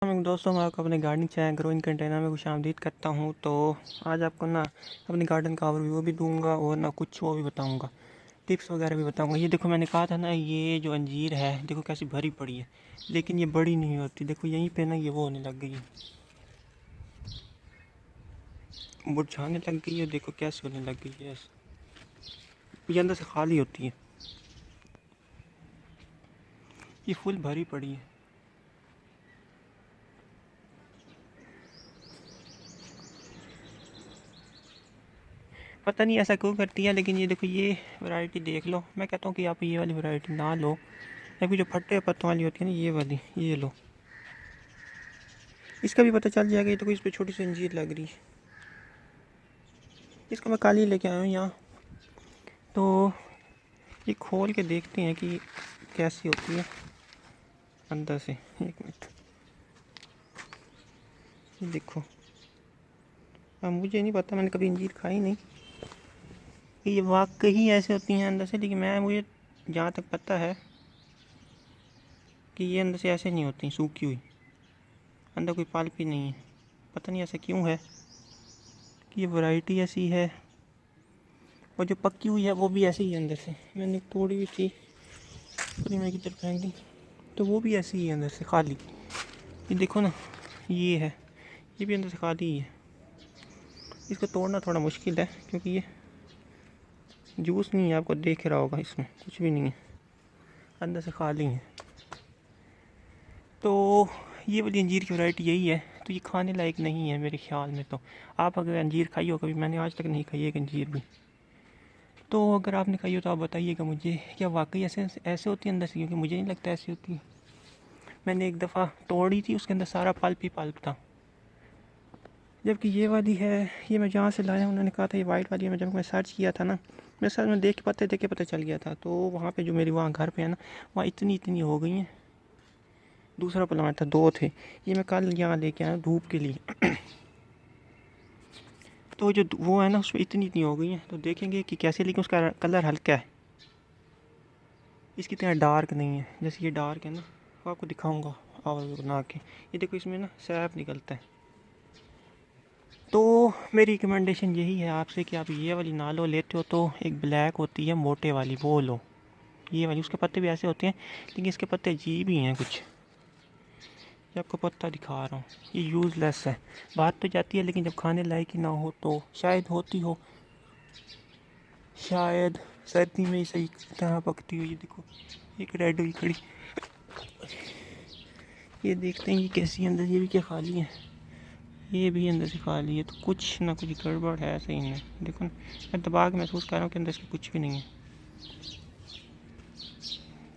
मैं दोस्तों मैं आपको अपने गार्डनिंग चैनल ग्रोइंग कंटेनर में खुशामदीद करता हूँ। तो आज आपको ना अपने गार्डन का ओवरव्यू भी दूंगा और ना कुछ वो भी बताऊंगा, टिप्स वगैरह भी बताऊंगा। ये देखो, मैंने कहा था ना, ये जो अंजीर है देखो कैसी भरी पड़ी है, लेकिन ये बड़ी नहीं होती। देखो यहीं पे ना ये वो होने लग गई है, मुरझाने लग गई है। देखो कैसे होने लग गई है, ये अंदर से खाली होती है, ये फुल भरी पड़ी है। पता नहीं ऐसा क्यों करती है, लेकिन ये देखो ये वैरायटी देख लो। मैं कहता हूँ कि आप ये वाली वैरायटी ना लो, अभी जो फट्टे पत्तों वाली होती है ना, ये वाली ये लो। इसका भी पता चल जाएगा। ये तो कोई इस पर छोटी सी अंजीर लग रही है। इसको मैं कल ही लेके आया हूँ यहाँ, तो ये खोल के देखते हैं कि कैसी होती है अंदर से। एक मिनट, ये देखो। अब मुझे नहीं पता, मैंने कभी अंजीर खाई नहीं कि ये वाकई ऐसे होती हैं अंदर से, लेकिन मुझे जहाँ तक पता है कि ये अंदर से ऐसे नहीं होती सूखी हुई, अंदर कोई पल्प ही नहीं है। पता नहीं ऐसा क्यों है कि ये वैरायटी ऐसी है, और जो पक्की हुई है वो भी ऐसी ही है अंदर से। मैंने तोड़ी हुई थी, पूरी मैं की तरफ फेंक दी, तो वो भी ऐसी ही है अंदर से खाली। ये देखो ना, ये है, ये भी अंदर से खाली ही है। इसको तोड़ना थोड़ा मुश्किल है क्योंकि ये जूस नहीं है, आपको देख रहा होगा, इसमें कुछ भी नहीं है, अंदर से खाली है। तो ये वाली अंजीर की वैरायटी यही है। तो ये खाने लायक नहीं है मेरे ख्याल में। तो आप अगर अंजीर खाई हो कभी, मैंने आज तक नहीं खाई एक अंजीर भी, तो अगर आपने खाई हो तो आप बताइएगा मुझे, क्या वाकई ऐसे ऐसे होती है अंदर से, क्योंकि मुझे नहीं लगता ऐसी होती है। मैंने एक दफ़ा तोड़ी थी, उसके अंदर सारा पल्प ही पल्प था। जबकि ये वाली है, ये मैं जहाँ से लाया उन्होंने कहा था ये वाइट वाली है। जब मैं सर्च किया था ना, मैं सर में देख के पता चल गया था। तो वहाँ पे जो मेरी वहाँ घर पे है ना, वहाँ इतनी इतनी हो गई हैं। दूसरा प्लांट था, दो थे, ये मैं कल यहाँ लेके आया धूप के लिए। तो जो वो है ना, उसमें इतनी इतनी हो गई हैं। तो देखेंगे कि कैसे, लेकिन उसका कलर हल्का है, इसकी तरह डार्क नहीं है। जैसे ये डार्क है ना, वो आपको दिखाऊंगा और बना के। ये देखो इसमें ना सैप निकलता है। तो मेरी रिकमेंडेशन यही है आपसे कि आप ये वाली ना लो, लेते हो तो एक ब्लैक होती है मोटे वाली, वो लो। ये वाली, उसके पत्ते भी ऐसे होते हैं, लेकिन इसके पत्ते अजीब ही हैं कुछ। ये आपको पत्ता दिखा रहा हूँ, ये यूज़लेस है। बात तो जाती है, लेकिन जब खाने लायक ही ना हो तो शायद होती हो, शायद सर्दी में ही सही तरह पकती हुई। ये देखो एक रेड हुई खड़ी, ये देखते हैं ये कैसी अंदर। ये भी क्या खाली है, ये भी अंदर से खाली है। तो कुछ ना कुछ गड़बड़ है सही में। देखो ना, मैं दबा के महसूस कर रहा हूँ कि अंदर से कुछ भी नहीं है।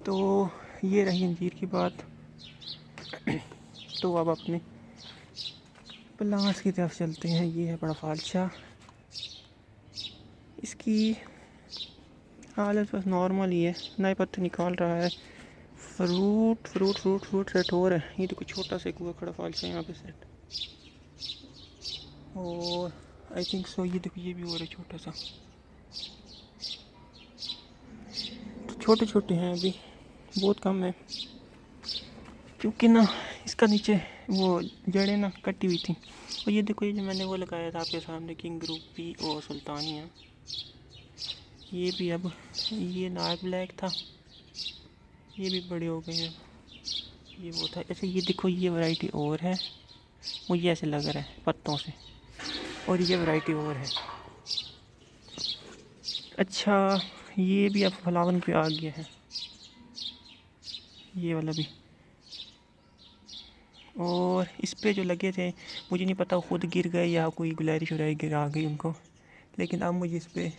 तो ये रही अंजीर की बात। तो अब अपने प्लांट्स की तरफ चलते हैं। ये है बड़ा फालशा, इसकी हालत बस नॉर्मल ही है, नए पत्ते निकाल रहा है। Fruit fruit fruit fruit set हो रहा है। ये देखो छोटा सा एक हुआ खड़ा फालशा यहाँ पे सेट, और आई थिंक सो ये देखो ये भी हो रहा है छोटा सा। तो छोटे छोटे हैं अभी, बहुत कम है, क्योंकि ना इसका नीचे वो जड़ें ना कटी हुई थी। और ये देखो, ये जो मैंने वो लगाया था आपके सामने, किंग ग्रुपी और सुल्तानिया, ये भी अब, ये डार्क ब्लैक था, ये भी बड़े हो गए हैं। ये वो था। अच्छा ये देखो, ये वैरायटी और है, मुझे ऐसे लग रहा है पत्तों से, और ये वैरायटी और है। अच्छा ये भी अब फ्लावर पे आ गया है, ये वाला भी। और इस पे जो लगे थे, मुझे नहीं पता खुद गिर गए या कोई गुलारी शुराई गिर आ गई उनको, लेकिन अब मुझे इस पे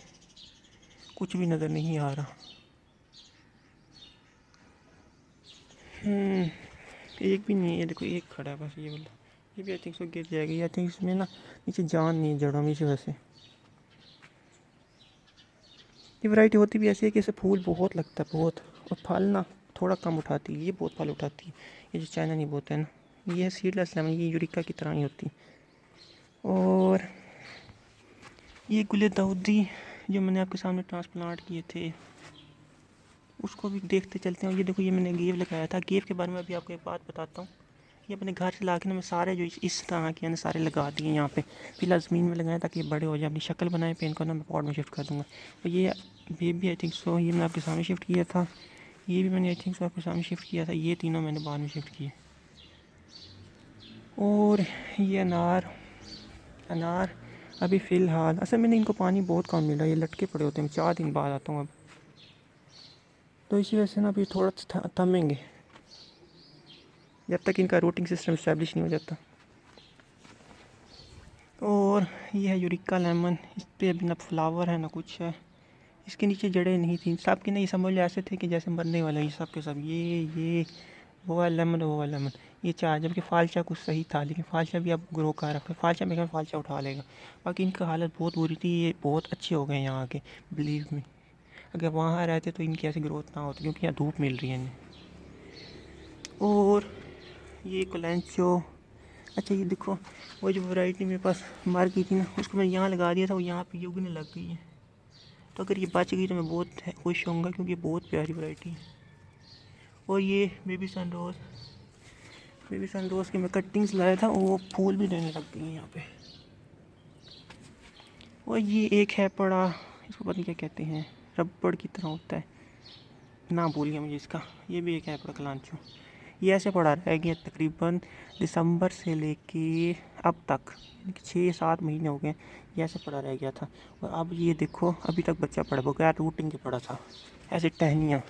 कुछ भी नज़र नहीं आ रहा। एक भी नहीं है, देखो एक खड़ा है बस, ये वाला। ये भी आई थिंक सो गिर जाएगी। आई थिंक इसमें ना नीचे जान नहीं है जड़ों में, इसी वजह से। ये वैरायटी होती भी ऐसी है कि इसे फूल बहुत लगता है, बहुत, और फल ना थोड़ा कम उठाती है। ये बहुत फल उठाती है, ये जो चाइना नहीं बोलते हैं ना, ये सीडलेस लेमन, ये यूरिका की तरह ही होती। और ये गुले दाऊदी जो मैंने आपके सामने ट्रांसप्लांट किए थे, उसको भी देखते चलते हैं। ये देखो, ये मैंने गेव लगाया था। गेव के बारे में अभी आपको एक बात बताता हूँ। ये अपने घर से ला के ना मैं सारे जो इस तरह के ना सारे लगा दिए यहाँ पे। फिलहाल ज़मीन में लगाए ताकि ये बड़े हो जाए, अपनी शक्ल बनाए, फिर इनको ना मैं पॉट में शिफ्ट कर दूँगा। तो ये बेबी आई थिंक सो ये मैंने आपके सामने शिफ्ट किया था, ये भी मैंने आई थिंक सो आपके सामने शिफ्ट किया था, ये तीनों मैंने बाद में शिफ्ट किए। और ये अनार अभी फ़िलहाल असल मैंने इनको पानी बहुत कम मिला, ये लटके पड़े होते हैं, 4 दिन बाद आता हूँ अब, तो इसी वजह से ना अभी थोड़ा थमेंगे जब तक इनका रूटिंग सिस्टम इस्टेब्लिश नहीं हो जाता। और ये है यूरिका लेमन, इस पर अभी ना फ्लावर है ना कुछ है, इसके नीचे जड़ें नहीं थी, सब के नहीं समझ ऐसे थे कि जैसे मरने वाला, ये सब के सब ये वो वाला लेमन वो वाला लेमन, ये चार, जबकि फालचा कुछ सही था, लेकिन फालचा भी अब ग्रो कर रखा है, फालचा में फालचा उठा लेगा। बाकी इनका हालत बहुत बुरी थी, ये बहुत अच्छे हो गए यहाँ आके, बिलीव मी। अगर वहाँ रहते तो इनकी ऐसी ग्रोथ ना होती, क्योंकि यहाँ धूप मिल रही है इन्हें। और ये कोलेंचो, अच्छा ये देखो वो जो वैरायटी मेरे पास मर गई थी ना, उसको मैं यहाँ लगा दिया था, वो यहाँ पे उगने लग गई है। तो अगर ये बच गई तो मैं बहुत खुश होऊंगा, क्योंकि ये बहुत प्यारी वैरायटी है। और ये बेबी सनरोज़ की मैं कटिंग्स लाया था, वो फूल भी देने लग गई हैं यहाँ पे। और ये एक है पड़ा, इसको पता नहीं क्या कहते हैं, रबड़ की तरह होता है, ना भूल गया मुझे इसका। ये भी एक है पड़ा कलांचो, ये ऐसे पड़ा रह गया तकरीबन दिसंबर से लेके अब तक, 6-7 महीने हो गए ये ऐसे पड़ा रह गया था। और अब ये देखो अभी तक बच्चा पड़ा, बगैर रूटिंग के पड़ा था, ऐसे टहनियाँ।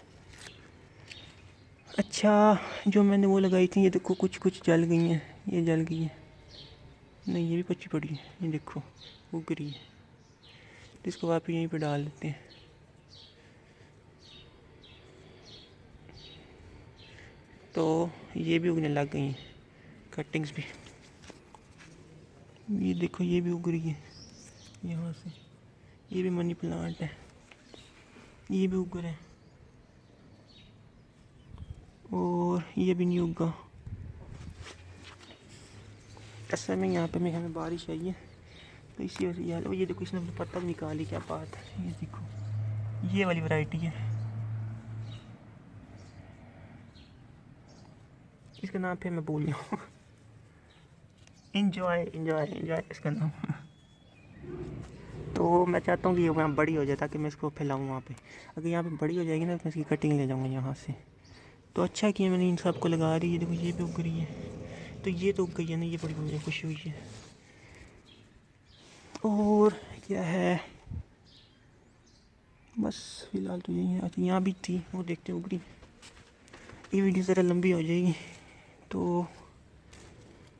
अच्छा जो मैंने वो लगाई थी, ये देखो कुछ कुछ जल गई हैं, ये जल गई है, नहीं ये भी बच्ची पड़ी है, ये देखो उग रही है, तो इसको वापस यहीं पे डाल देते हैं। तो ये भी उगने लग गई हैं कटिंग्स भी, ये देखो ये भी उग रही है यहाँ से, ये भी मनी प्लांट है, ये भी उग रहा है, और ये भी नहीं उगा। असल में यहाँ पे मैं हमें बारिश आई है, तो इसी वजह से यार ये देखो इसने पत्ता भी निकाली, क्या बात है। ये देखो ये वाली वैरायटी है, इसका नाम फिर मैं भूल गया। इंजॉय इसका नाम। तो मैं चाहता हूँ कि ये वहाँ बड़ी हो जाए ताकि मैं इसको फैलाऊँ वहाँ पे। अगर यहाँ पे बड़ी हो जाएगी ना तो मैं इसकी कटिंग ले जाऊँगा यहाँ से। तो अच्छा किया मैंने इन सब को लगा रही है, देखो ये भी उग रही है, तो ये तो उग गई है ना, ये बड़ी मुझे खुशी हुई है। और क्या है, बस फिलहाल तो यही है। अच्छा यहाँ भी थी, वो देखते उग रही। ये वीडियो ज़रा लंबी हो जाएगी तो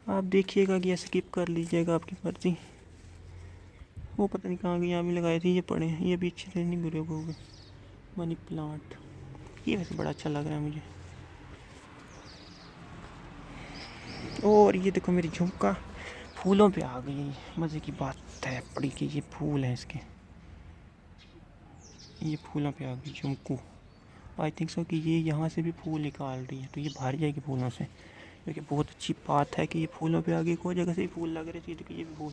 आप देखिएगा कि स्किप कर लीजिएगा, आपकी मर्ज़ी। वो पता नहीं कहाँ गई, यहाँ भी लगाए थे, ये पड़े हैं, ये भी अच्छे से नहीं ग्रो हो गए। मनी प्लांट ये वैसे बड़ा अच्छा लग रहा है मुझे। और ये देखो मेरी झुमका फूलों पे आ गई, मज़े की बात है बड़ी कि ये फूल हैं इसके, ये फूलों पे आ गई झुमकू। आई थिंक सो कि ये यहाँ से भी फूल निकाल रही है, तो ये भर जाएगी फूलों से, क्योंकि बहुत अच्छी बात है कि ये फूलों पे आ गई, कोई जगह से भी फूल लग रहे थे, देखो ये भी फूल।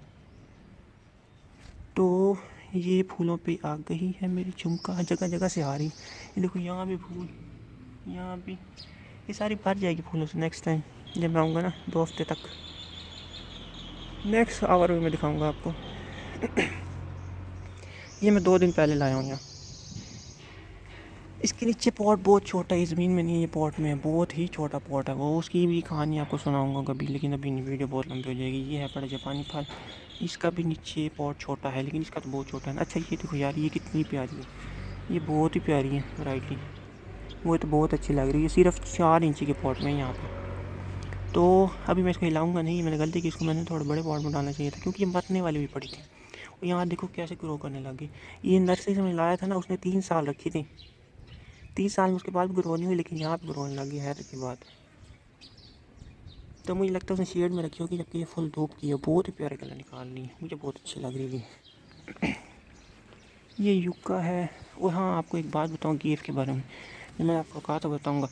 तो ये फूलों पे आ गई है मेरी झुमका, जगह जगह से आ रही। ये देखो यहाँ भी फूल, यहाँ भी, ये सारी भर जाएगी फूलों से। नेक्स्ट टाइम जब मैं आऊँगा ना 2 हफ्ते तक, नेक्स्ट आवर में मैं दिखाऊँगा आपको। ये मैं 2 दिन पहले लाया हूँ यहाँ। इसके नीचे पॉट बहुत छोटा है, ज़मीन में नहीं है, ये पॉट में है, बहुत ही छोटा पॉट है वो, उसकी भी कहानी आपको सुनाऊंगा कभी, लेकिन अभी नहीं, वीडियो बहुत लंबी हो जाएगी। ये है बड़ा जापानी फल, इसका भी नीचे पॉट छोटा है, लेकिन इसका तो बहुत छोटा है। अच्छा ये देखो यार ये कितनी प्यारी है, ये बहुत ही प्यारी है वैरायटी, वो तो बहुत अच्छी लग रही है। सिर्फ 4 इंची के पॉट में यहाँ पर। तो अभी मैं इसको हिलाऊंगा नहीं, मैंने गलती की, इसको मैंने थोड़ा बड़े पॉट में डालना चाहिए था, क्योंकि ये मरने वाली भी पड़ी थी। और यहाँ देखो कैसे ग्रो करने लगी। ये नर्सरी से मैंने लाया था ना, उसने 3 साल रखी थी, 30 साल में उसके बाद भी ग्रो नहीं हुई, लेकिन यहाँ पे ग्रो होने लगी, हैरत की बात। तो मुझे लगता है उसने शेड में रखी होगी, जबकि ये फुल धूप की है, बहुत ही प्यारे कलर निकाल रही है, मुझे बहुत अच्छी लग रही है। ये युक्का है। और हाँ आपको एक बात बताऊँ गेर के बारे में, जो मैं आपको कहा तो बताऊँगा।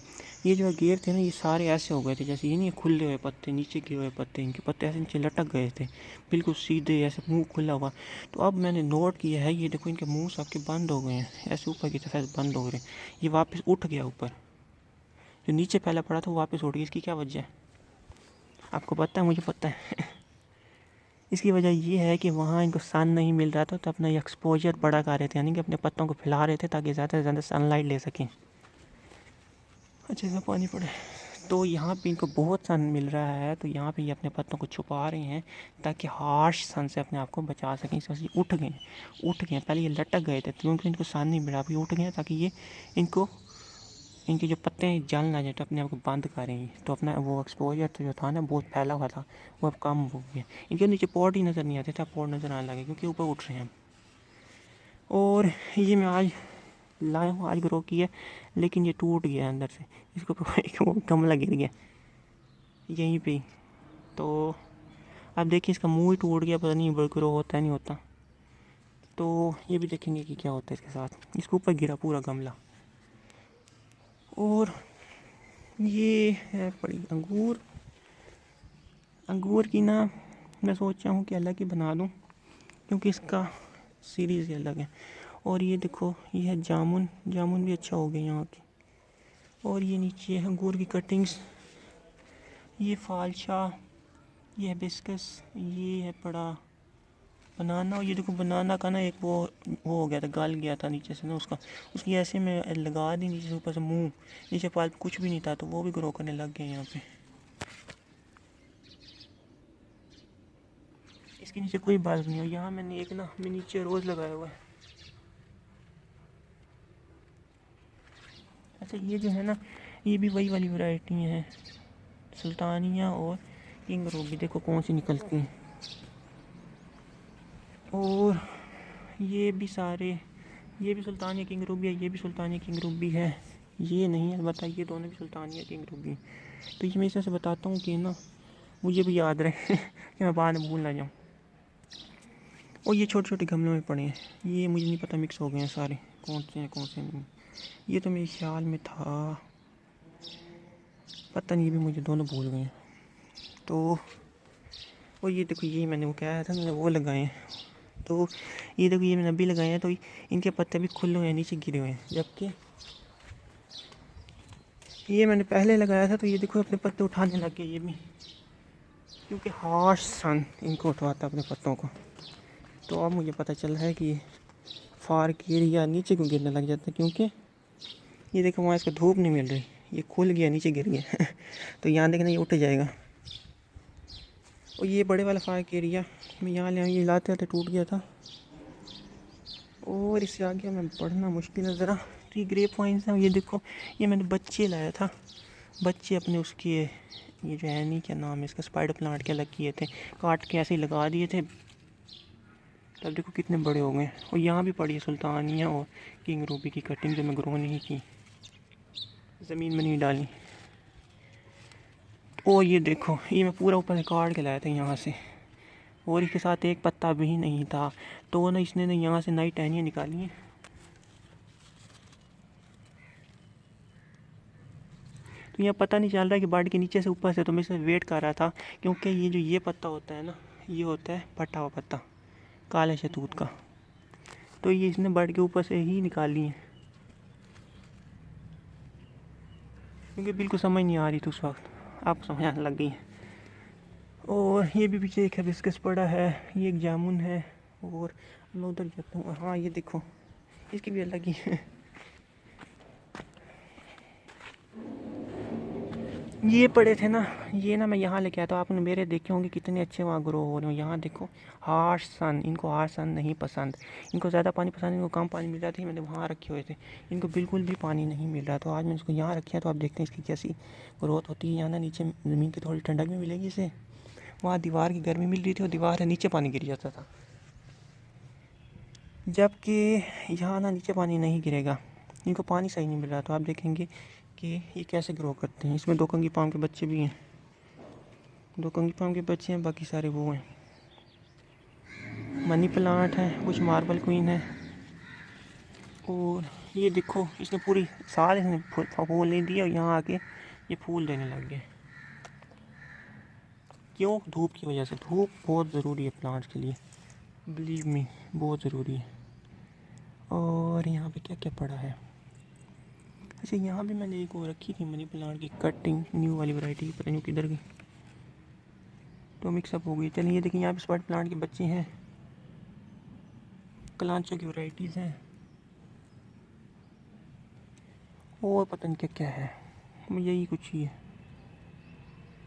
ये जो गेर थे ना, ये सारे ऐसे हो गए थे, जैसे ये नहीं खुले हुए पत्ते, नीचे गिरे हुए पत्ते, इनके पत्ते ऐसे नीचे लटक गए थे, बिल्कुल सीधे ऐसे मुंह खुला हुआ। तो अब मैंने नोट किया है, ये देखो इनके मुंह सबके बंद हो गए हैं, ऐसे ऊपर की तरफ बंद हो गए। ये वापस उठ गया ऊपर, जो नीचे पहले पड़ा था वो वापस उठ गया, इसकी क्या वजह है? आपको पता है, मुझे पता है। इसकी वजह ये है कि वहाँ इनको सन नहीं मिल रहा था, तो अपना एक्सपोजर बड़ा कर रहे थे, यानी कि अपने पत्तों को फैला रहे थे ताकि ज़्यादा से ज़्यादा सनलाइट ले सकें। अच्छे से पानी पड़े। तो यहाँ पे इनको बहुत सन मिल रहा है, तो यहाँ पे ये अपने पत्तों को छुपा रहे हैं ताकि हार्श सन से अपने आप को बचा सकें। इस वजह से उठ गए। पहले ये लटक गए थे क्योंकि इनको सन नहीं मिला, अभी उठ गए ताकि ये इनके जो पत्ते हैं जल ना जाए, तो अपने आप को बंद करें। तो अपना वो एक्सपोजर तो जो था ना बहुत फैला हुआ था, वो अब कम हो गया। इनके नीचे पॉट ही नज़र नहीं आते थे, पॉट नज़र आने लगे क्योंकि ऊपर उठ रहे हैं। और ये मैं आज लाया हूँ, आज ग्रो किया, लेकिन ये टूट गया अंदर से। इसको एक वो गमला गिर गया यहीं पे ही। तो अब देखिए इसका मुंह ही टूट गया, पता नहीं ग्रो होता है नहीं होता। तो ये भी देखेंगे कि क्या होता है इसके साथ। इसके ऊपर गिरा पूरा गमला। और ये है पड़ी अंगूर की ना, मैं सोचा हूँ कि अलग ही बना दूँ क्योंकि इसका सीरीज़ ही अलग है। और ये देखो, ये है जामुन भी अच्छा हो गया यहाँ की। और ये नीचे है अंगूर की कटिंग्स, ये फालशा, ये है बिस्कस, ये है पड़ा बनाना। और ये देखो बनाना का ना एक वो हो गया था, गल गया था नीचे से ना, उसकी ऐसे में लगा दी नीचे से ऊपर से मुंह, नीचे पाल कुछ भी नहीं था, तो वो भी ग्रो करने लग गए यहाँ पे। इसके नीचे कोई बाल नहीं हो। यहाँ मैंने एक ना नीचे रोज़ लगाया हुआ है। अच्छा ये जो है ना, ये भी वही वाली वैरायटी हैं, सुल्तानिया और किंग रूबी। देखो कौन सी निकलती हैं। और ये भी सारे, ये भी सुल्तानिया किंग रूबी है, ये भी सुल्तानिया किंग रूबी है। ये नहीं है, बताइए, दोनों भी सुल्तानिया किंग रूबी। तो ये मैं इस तरह से बताता हूँ कि ना मुझे भी याद रहे कि मैं बाद में भूल ना जाऊँ। और ये छोटे छोटे गमलों में पड़े हैं, ये मुझे नहीं पता, मिक्स हो गए हैं सारे, कौन से हैं कौन से नहीं। ये तो मेरे ख्याल में था, पता नहीं, भी मुझे दोनों भूल गए हैं। तो और ये देखो, ये मैंने वो कहा था, मैंने वो लगाए हैं। तो ये देखो, ये मैंने अभी लगाए हैं, तो इनके पत्ते भी खुले हुए हैं, नीचे गिरे हुए हैं। जबकि ये मैंने पहले लगाया था, तो ये देखो अपने पत्ते उठाने लग गए ये भी, क्योंकि हार्श सन इनको उठवाता अपने पत्तों को। तो अब मुझे पता चल रहा है कि फार गिर या नीचे क्यों गिरने लग जाता है, क्योंकि ये देखो वहाँ इसको धूप नहीं मिल रही, ये खुल गया, नीचे गिर गया तो यहाँ देखना ये उठ जाएगा। और ये बड़े वाला फायर एरिया मैं यहाँ ले आऊँ, ये लाते लाते टूट गया था। और इससे आगे मैं बढ़ना मुश्किल है ज़रा। तो ये ग्रेप वाइन्स हैं, ये देखो, ये मैंने बच्चे लाया था, बच्चे अपने उसके, ये जो है नहीं क्या नाम है इसका, स्पाइडर प्लांट के अलग किए थे, काट के ऐसे ही लगा दिए थे, तब देखो कितने बड़े हो गए। और यहाँ भी पड़ी है सुल्तानिया और किंग रूबी की कटिंग, जो मैं ग्रो नहीं की, ज़मीन में नहीं डाली। और ये देखो, ये मैं पूरा ऊपर से काट के लाया था यहाँ से, और इसके साथ एक पत्ता भी नहीं था। तो ना इसने ना यहाँ से नई टहनियाँ निकाली हैं। तो यहाँ पता नहीं चल रहा है कि बाड़ के नीचे से ऊपर से, तो मैं इसे वेट कर रहा था, क्योंकि ये जो ये पत्ता होता है ना, ये होता है फटा हुआ पत्ता काले शहतूत का। तो ये इसने बाड़ के ऊपर से ही निकाली है, क्योंकि बिल्कुल समझ नहीं आ रही थी उस वक्त, आपको समझ आने लग गई है। और ये भी पीछे एक हिबिस्कस पड़ा है, ये एक जामुन है। और मैं उधर जाता हूँ, हाँ ये देखो, इसकी भी अलग ही है। ये पड़े थे ना, ये ना मैं यहाँ लेके आया था, आपने मेरे देखे होंगे कितने अच्छे वहाँ ग्रो हो रहे हो। यहाँ देखो, हार्श सन, इनको हार्श सन नहीं पसंद, इनको ज़्यादा पानी पसंद, इनको कम पानी मिल रहा था। मैंने वहाँ रखे हुए थे, इनको बिल्कुल भी पानी नहीं मिल रहा, तो आज मैंने इसको यहाँ रखा है। तो आप देखते हैं इसकी कैसी ग्रोथ होती है। यहाँ ना नीचे ज़मीन की थोड़ी ठंडक भी मिलेगी इसे, वहाँ दीवार की गर्मी मिल रही थी और दीवार है नीचे पानी गिर जाता था, जबकि यहाँ ना नीचे पानी नहीं गिरेगा, इनको पानी सही नहीं मिल रहा। तो आप देखेंगे कि ये कैसे ग्रो करते हैं। इसमें 2 कंगी पाम के बच्चे भी हैं, 2 कंगी पाम के बच्चे हैं, बाकी सारे वो हैं। मनी प्लांट है, कुछ मार्बल क्वीन है। और ये देखो, इसने पूरी साल इसने फूल नहीं दिया, और यहाँ आके ये फूल देने लग गए। क्यों? धूप की वजह से। धूप बहुत ज़रूरी है प्लांट्स के लिए, बिलीव मी, बहुत ज़रूरी है। और यहाँ पे क्या क्या पड़ा है। अच्छा, यहाँ भी मैंने एक वो रखी थी मनी प्लांट की कटिंग, न्यू वाली वैरायटी, पता नहीं किधर गई। तो मिक्सअप हो गई। चलिए ये देखिए यहाँ पे स्पॉट प्लांट के बच्चे हैं, कलांचो की वैरायटीज़ हैं और पता नहीं क्या क्या है, मुझे यही कुछ ही है।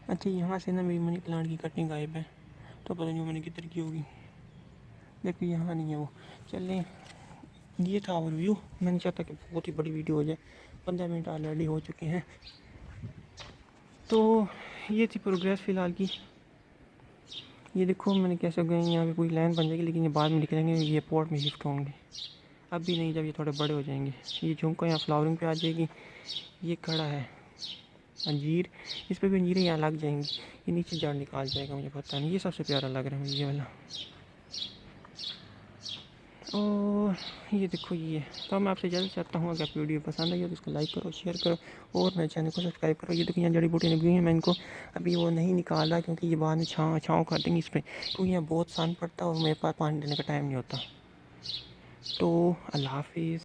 अच्छा यहाँ से ना मेरी मनी प्लांट की कटिंग गायब है, तो पता नहीं वो मैंने किधर की होगी। देखो यहाँ नहीं है वो। चलें ये था ओवरव्यू। मैंने चाहता कि बहुत ही बड़ी वीडियो हो जाए, 15 मिनट ऑलरेडी हो चुके हैं। तो ये थी प्रोग्रेस फ़िलहाल की। ये देखो मैंने कैसे गए, यहाँ पे कोई लाइन बन जाएगी, लेकिन ये बाद में निकलेंगे, ये पोर्ट में शिफ्ट होंगे, अभी नहीं, जब ये थोड़े बड़े हो जाएंगे। ये झुमका यहाँ फ्लावरिंग पे आ जाएगी। ये खड़ा है अंजीर, इस पर भी अंजीरें यहाँ लग जाएंगी। ये नीचे जड़ निकाल जाएगा, मुझे पता नहीं। ये सबसे प्यारा लग रहा है मुझे ये वाला। और ये देखो ये। तो मैं आपसे जल्द चाहता हूँ अगर आपकी वीडियो पसंद आई हो तो इसको लाइक करो, शेयर करो और मेरे चैनल को सब्सक्राइब करो। ये देखो यहाँ जड़ी बूटी लगी हुई है, मैं इनको अभी वो नहीं निकाला क्योंकि ये बाद में छाँव कर देंगे इस पर, क्योंकि यहाँ बहुत सन पड़ता है और मेरे पास पानी देने का टाइम नहीं होता। तो अल्लाह हाफिज़।